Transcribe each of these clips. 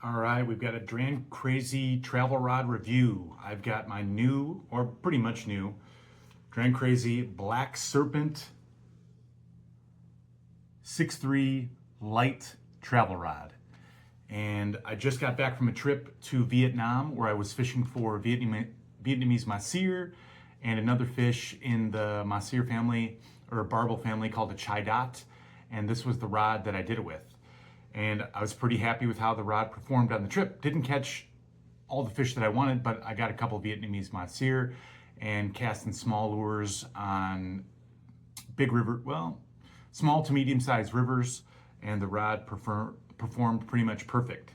All right, we've got a Dranckrazy travel rod review. I've got my new, or pretty much new, Dranckrazy Black Serpent 6'3" light travel rod. And I just got back from a trip to Vietnam where I was fishing for Vietnamese mahseer and another fish in the mahseer family or barbel family called a chai dot. And this was the rod that I did it with. And I was pretty happy with how the rod performed on the trip. Didn't catch all the fish that I wanted, but I got a couple Vietnamese mahseer and casting small lures on big river, well, small to medium sized rivers, and the rod performed pretty much perfect.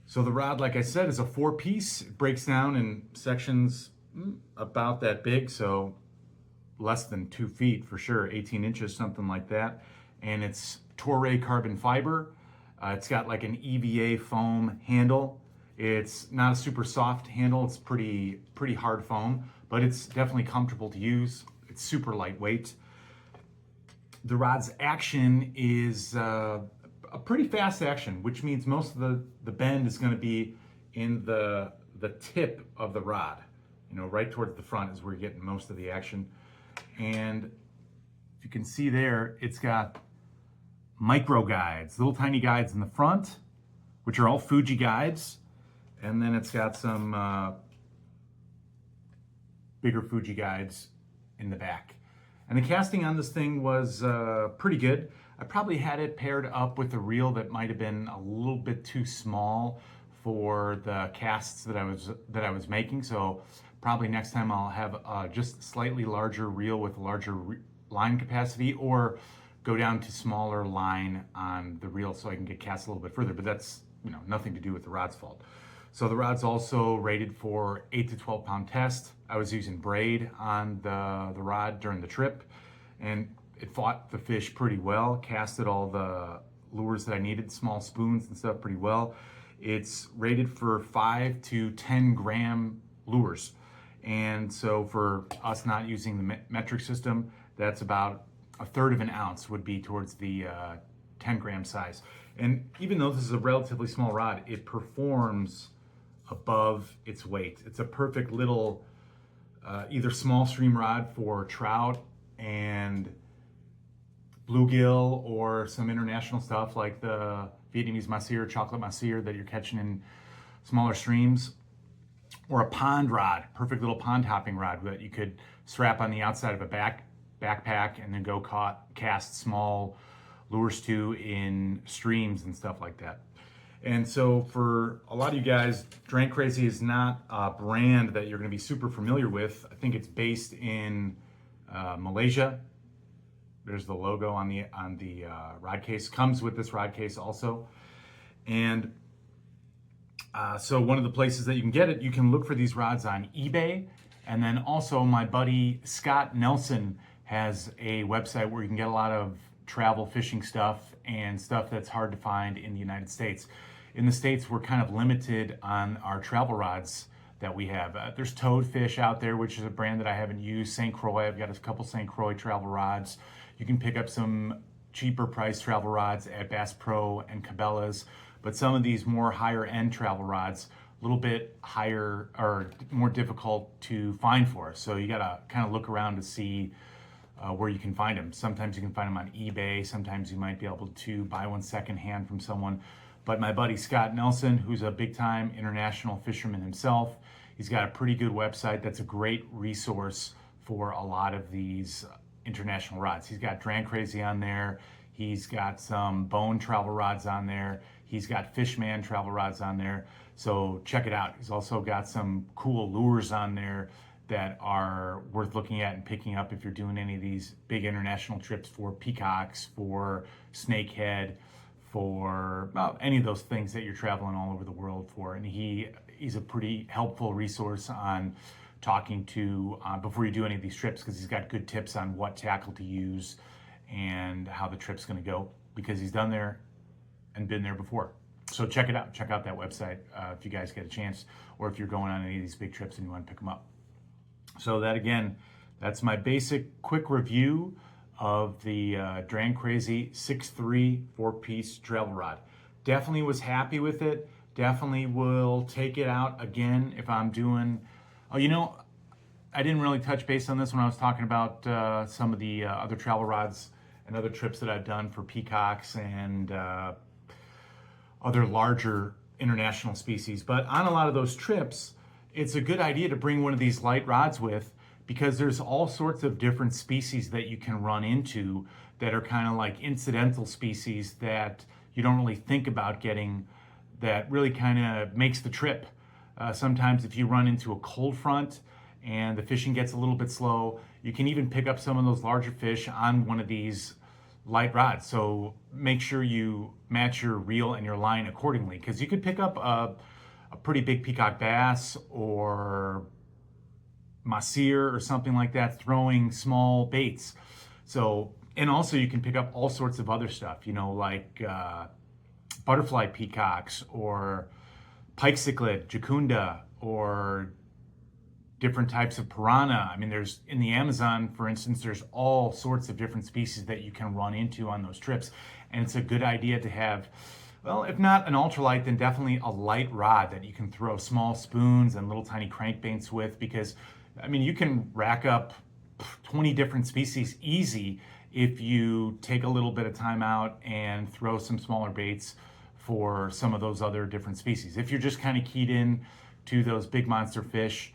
So the rod, like I said, is a 4-piece. It breaks down in sections about that big, so less than 2 feet for sure, 18 inches, something like that. And it's Toray carbon fiber. It's got like an EVA foam handle. It's not a super soft handle. It's pretty hard foam, but it's definitely comfortable to use. It's super lightweight. The rod's action is a pretty fast action, which means most of the bend is going to be in the tip of the rod. You know, right towards the front is where you're getting most of the action. And if you can see there, it's got micro guides, little tiny guides in the front, which are all Fuji guides. And then it's got some bigger Fuji guides in the back. And the casting on this thing was pretty good. I probably had it paired up with a reel that might have been a little bit too small for the casts that I was making. So probably next time I'll have just slightly larger reel with larger line capacity, or go down to smaller line on the reel so I can get cast a little bit further. But that's, you know, nothing to do with the rod's fault. So the rod's also rated for 8 to 12 pound test. I was using braid on the rod during the trip, and it fought the fish pretty well, casted all the lures that I needed, small spoons and stuff, pretty well. It's rated for 5 to 10 gram lures. And so for us not using the metric system, that's about 1/3 of an ounce would be towards the 10 gram size. And even though this is a relatively small rod, it performs above its weight. It's a perfect little either small stream rod for trout and bluegill, or some international stuff like the Vietnamese mahseer, chocolate mahseer that you're catching in smaller streams, or a pond rod, perfect little pond hopping rod that you could strap on the outside of a backpack and then go cast small lures to in streams and stuff like that. And so for a lot of you guys, Dranckrazy is not a brand that you're going to be super familiar with. I think it's based in Malaysia. There's the logo on the rod case. Comes with this rod case also. And so one of the places that you can get it, you can look for these rods on eBay. And then also my buddy Scott Nelson has a website where you can get a lot of travel fishing stuff and stuff that's hard to find in the United States. In the States, we're kind of limited on our travel rods that we have. There's Toadfish out there, which is a brand that I haven't used. St. Croix, I've got a couple St. Croix travel rods. You can pick up some cheaper price travel rods at Bass Pro and Cabela's, but some of these more higher end travel rods, a little bit higher or more difficult to find for us. So you gotta kind of look around to see where you can find them. Sometimes you can find them on eBay. Sometimes you might be able to buy one secondhand from someone. But my buddy Scott Nelson, who's a big time international fisherman himself, he's got a pretty good website that's a great resource for a lot of these international rods. He's got Dranckrazy on there. He's got some Bone travel rods on there. He's got Fishman travel rods on there. So check it out. He's also got some cool lures on there that are worth looking at and picking up if you're doing any of these big international trips for peacocks, for snakehead, for any of those things that you're traveling all over the world for. And he's a pretty helpful resource on talking to before you do any of these trips, because he's got good tips on what tackle to use and how the trip's going to go, because he's done there and been there before. So check it out. Check out that website if you guys get a chance, or if you're going on any of these big trips and you want to pick them up. So that, again, that's my basic quick review of the Dranckrazy 6'3" 4-piece travel rod. Definitely was happy with it. Definitely will take it out again if I'm doing, oh, you know, I didn't really touch base on this when I was talking about some of the other travel rods and other trips that I've done for peacocks and other larger international species. But on a lot of those trips, it's a good idea to bring one of these light rods with, because there's all sorts of different species that you can run into that are kind of like incidental species that you don't really think about getting, that really kind of makes the trip. Sometimes if you run into a cold front and the fishing gets a little bit slow, you can even pick up some of those larger fish on one of these light rods. So make sure you match your reel and your line accordingly, because you could pick up a pretty big peacock bass or mahseer or something like that throwing small baits. So, and also you can pick up all sorts of other stuff, you know, like butterfly peacocks or pike cichlid, jacunda, or different types of piranha. I mean, there's, in the Amazon, for instance, there's all sorts of different species that you can run into on those trips. And it's a good idea to have, well, if not an ultralight, then definitely a light rod that you can throw small spoons and little tiny crankbaits with, because, I mean, you can rack up 20 different species easy if you take a little bit of time out and throw some smaller baits for some of those other different species. If you're just kind of keyed in to those big monster fish,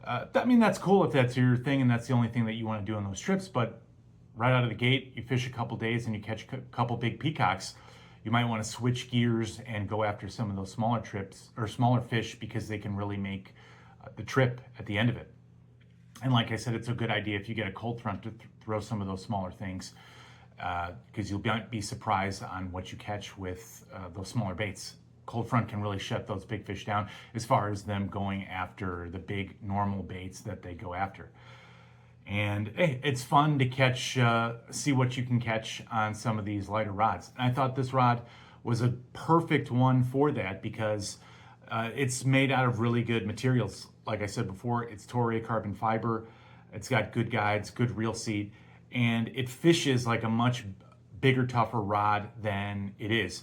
I mean, that's cool if that's your thing and that's the only thing that you want to do on those trips. But right out of the gate, you fish a couple days and you catch a couple big peacocks, you might want to switch gears and go after some of those smaller trips or smaller fish, because they can really make the trip at the end of it. And like I said, it's a good idea if you get a cold front to throw some of those smaller things, because you'll be surprised on what you catch with those smaller baits. Cold front can really shut those big fish down as far as them going after the big normal baits that they go after. And hey, it's fun to catch, see what you can catch on some of these lighter rods. And I thought this rod was a perfect one for that, because it's made out of really good materials. Like I said before, it's Toray carbon fiber. It's got good guides, good reel seat, and it fishes like a much bigger, tougher rod than it is.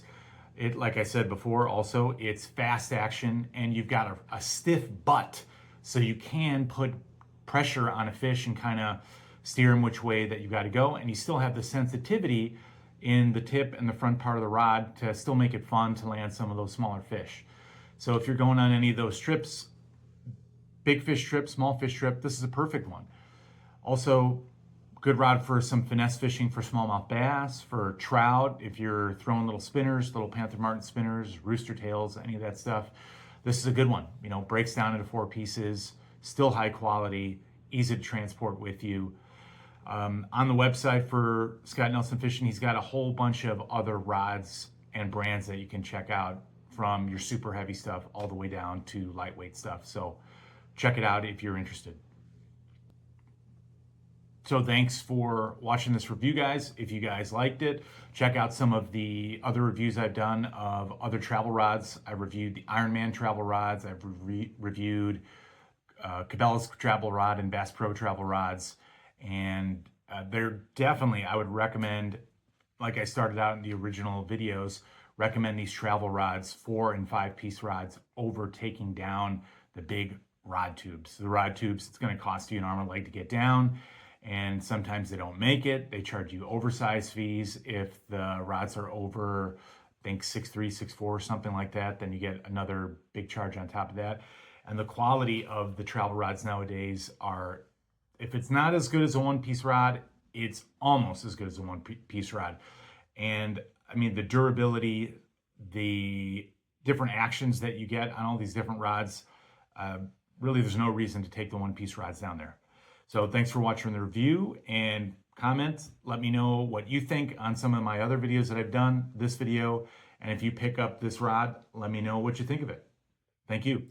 It, like I said before, also, it's fast action, and you've got a stiff butt, so you can put pressure on a fish and kind of steer him which way that you got to go, and you still have the sensitivity in the tip and the front part of the rod to still make it fun to land some of those smaller fish. So if you're going on any of those trips, big fish trip, small fish trip, this is a perfect one. Also, good rod for some finesse fishing for smallmouth bass, for trout, if you're throwing little spinners, little panther martin spinners, rooster tails, any of that stuff. This is a good one. You know, breaks down into 4 pieces, still high quality, easy to transport with you. On the website for Scott Nelson Fishing, he's got a whole bunch of other rods and brands that you can check out, from your super heavy stuff all the way down to lightweight stuff. So check it out if you're interested. So thanks for watching this review, guys. If you guys liked it, check out some of the other reviews I've done of other travel rods. I reviewed the Ironman travel rods. I've reviewed Cabela's travel rod and Bass Pro travel rods. And they're definitely, I would recommend, like I started out in the original videos, recommend these travel rods, 4 and 5 piece rods, over taking down the big rod tubes. The rod tubes, it's going to cost you an arm and a leg to get down, and sometimes they don't make it. They charge you oversized fees. If the rods are over, I think 6'3", 6'4", something like that, then you get another big charge on top of that. And the quality of the travel rods nowadays are, if it's not as good as a 1-piece rod, it's almost as good as a 1-piece rod. And I mean, the durability, the different actions that you get on all these different rods, really there's no reason to take the 1-piece rods down there. So thanks for watching the review, and comment, let me know what you think on some of my other videos that I've done, this video, and if you pick up this rod, let me know what you think of it. Thank you.